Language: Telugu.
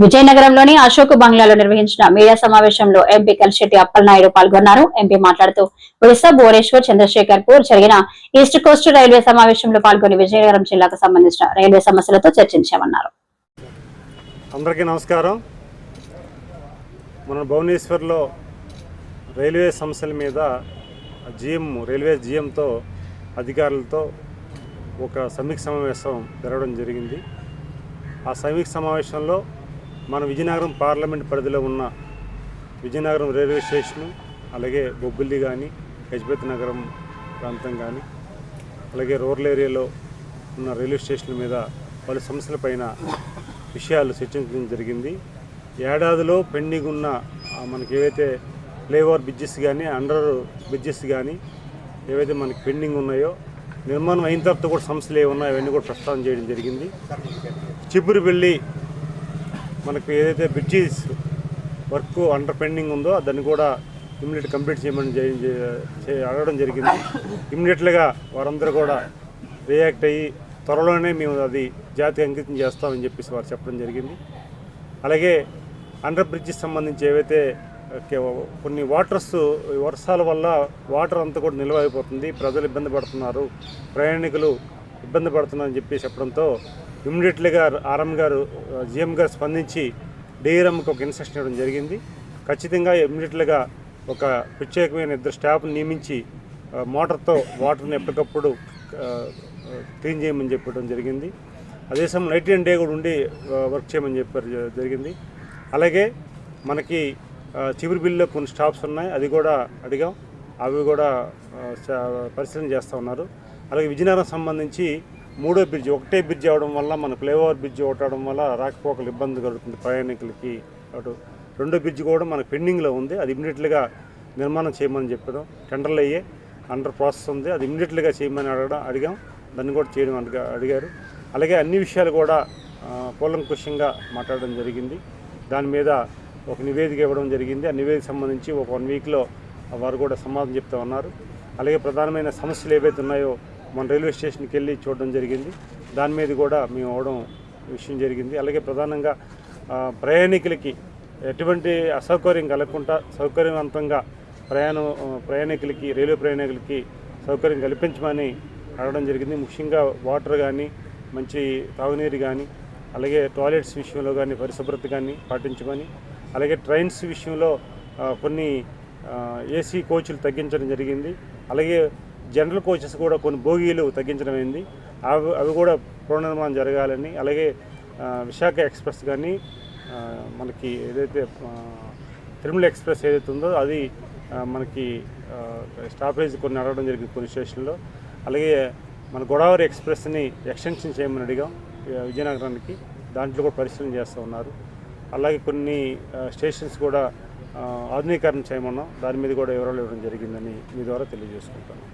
విజయనగరంలోని అశోక్ బంగ్లాలో నిర్వహించిన మీడియా సమావేశంలో ఎంపీ కలిశెట్టి అప్పలనాయుడు పాల్గొన్నారు. ఎంపీ మాట్లాడుతూ ఒడిశా భువనేశ్వర్, చంద్రశేఖర్పూర్ జరిగిన ఈస్ట్ కోస్ట్ రైల్వే సమావేశంలో పాల్గొని విజయనగరం జిల్లాకు సంబంధించిన రైల్వే సమస్యలతో చర్చించామన్నారు. అందరికీ నమస్కారం. మన భువనేశ్వర్లో రైల్వే సమస్యల మీద రైల్వే జీఎంతో అధికారులతో ఒక సమీక్ష సమావేశం జరగడం జరిగింది. ఆ సమీక్ష సమావేశంలో మన విజయనగరం పార్లమెంట్ పరిధిలో ఉన్న విజయనగరం రైల్వే స్టేషను, అలాగే బొబ్బిలి కానీ, గజపతి నగరం ప్రాంతం కానీ, అలాగే రూరల్ ఏరియాలో ఉన్న రైల్వే స్టేషన్ల మీద పలు సమస్యలపైన విషయాలు చర్చించడం జరిగింది. ఏడాదిలో పెండింగ్ ఉన్న మనకి ఏవైతే ఫ్లైఓవర్ బ్రిడ్జెస్ కానీ, అండర్ బ్రిడ్జెస్ కానీ ఏవైతే మనకి పెండింగ్ ఉన్నాయో, నిర్మాణం అయిన తర్వాత కూడా సమస్యలు ఏమున్నాయో అవన్నీ కూడా ప్రస్తావన చేయడం జరిగింది. చిబురువెల్లి మనకు ఏదైతే బ్రిడ్జెస్ వర్క్ అండర్ పెండింగ్ ఉందో దాన్ని కూడా ఇమ్మీడియట్ కంప్లీట్ చేయమని అడగడం జరిగింది. ఇమ్మీడియట్గా వారందరూ కూడా రియాక్ట్ అయ్యి త్వరలోనే మేము అది జాతికి అంకితం చేస్తామని చెప్పేసి వారు చెప్పడం జరిగింది. అలాగే అండర్ బ్రిడ్జెస్ సంబంధించి ఏవైతే కొన్ని వర్షాల వల్ల వాటర్ అంతా కూడా నిల్వ అయిపోతుంది, ప్రజలు ఇబ్బంది పడుతున్నారు, ప్రయాణికులు ఇబ్బంది పడుతున్నారని చెప్పి చెప్పడంతో ఇమ్మీడియట్గా జీఎం గారు స్పందించి డీఆర్ఎంకి ఒక ఇన్స్ట్రక్షన్ ఇవ్వడం జరిగింది. ఖచ్చితంగా ఇమ్మీడియట్గా ఒక ప్రత్యేకమైన 2 స్టాఫ్ని నియమించి మోటార్తో వాటర్ని ఎప్పటికప్పుడు క్లీన్ చేయమని చెప్పడం జరిగింది. అదే సమయం నైట్ అండ్ డే కూడా ఉండి వర్క్ చేయమని చెప్పారు జరిగింది. అలాగే మనకి చివరిబిల్లో కొన్ని స్టాప్స్ ఉన్నాయి, అది కూడా అడిగాం, అవి కూడా పరిశీలన చేస్తూ ఉన్నారు. అలాగే విజయనగరం సంబంధించి 3వ బ్రిడ్జ్, ఒకటే బ్రిడ్జ్ అవడం వల్ల మన ఫ్లైఓవర్ బ్రిడ్జ్ అవడం వల్ల రాకపోకలు ఇబ్బంది కలుగుతుంది ప్రయాణికులకి. అటు 2వ బ్రిడ్జ్ కూడా మనకు పెండింగ్లో ఉంది, అది ఇమ్మీడియట్గా నిర్మాణం చేయమని చెప్పడం, టెండర్లు అయ్యే అండర్ ప్రాసెస్ ఉంది, అది ఇమ్మీడియట్గా చేయమని అడిగాం, దాన్ని కూడా చేయడం అడిగారు. అలాగే అన్ని విషయాలు కూడా కూలంకుషంగా మాట్లాడడం జరిగింది. దాని మీద ఒక నివేదిక ఇవ్వడం జరిగింది. ఆ నివేదిక సంబంధించి ఒక 1 వీక్లో వారు కూడా సమాధానం చెప్తా ఉన్నారు. అలాగే ప్రధానమైన సమస్యలు ఏవైతే ఉన్నాయో మన రైల్వే స్టేషన్కి వెళ్ళి చూడడం జరిగింది, దాని మీద కూడా మేము అవడం విషయం జరిగింది. అలాగే ప్రధానంగా ప్రయాణికులకి ఎటువంటి అసౌకర్యం కలగకుండా సౌకర్యవంతంగా ప్రయాణికులకి రైల్వే ప్రయాణికులకి సౌకర్యం కల్పించమని అడగడం జరిగింది. ముఖ్యంగా వాటర్ కానీ, మంచి తాగునీరు కానీ, అలాగే టాయిలెట్స్ విషయంలో కానీ పరిశుభ్రత కానీ పాటించమని, అలాగే ట్రైన్స్ విషయంలో కొన్ని ఏసీ కోచ్లు తగ్గించడం జరిగింది. అలాగే జనరల్ కోచెస్ కూడా కొన్ని బోగీలు తగ్గించడం అయింది, అవి కూడా పునర్నిర్మాణం జరగాలని, అలాగే విశాఖ ఎక్స్ప్రెస్ కానీ మనకి ఏదైతే తిరుమల ఎక్స్ప్రెస్ ఏదైతే ఉందో అది మనకి స్టాపేజ్ కొన్ని అడగడం జరిగింది కొన్ని స్టేషన్లో. అలాగే మన గోదావరి ఎక్స్ప్రెస్ని ఎక్స్టెన్షన్ చేయమని అడిగాం విజయనగరానికి, దాంట్లో కూడా పరిశీలన చేస్తూ ఉన్నారు. అలాగే కొన్ని స్టేషన్స్ కూడా ఆధునీకరణ చేయమన్నాం, దాని మీద కూడా వివరాలు ఇవ్వడం జరిగిందని మీ ద్వారా తెలియజేసుకుంటాను.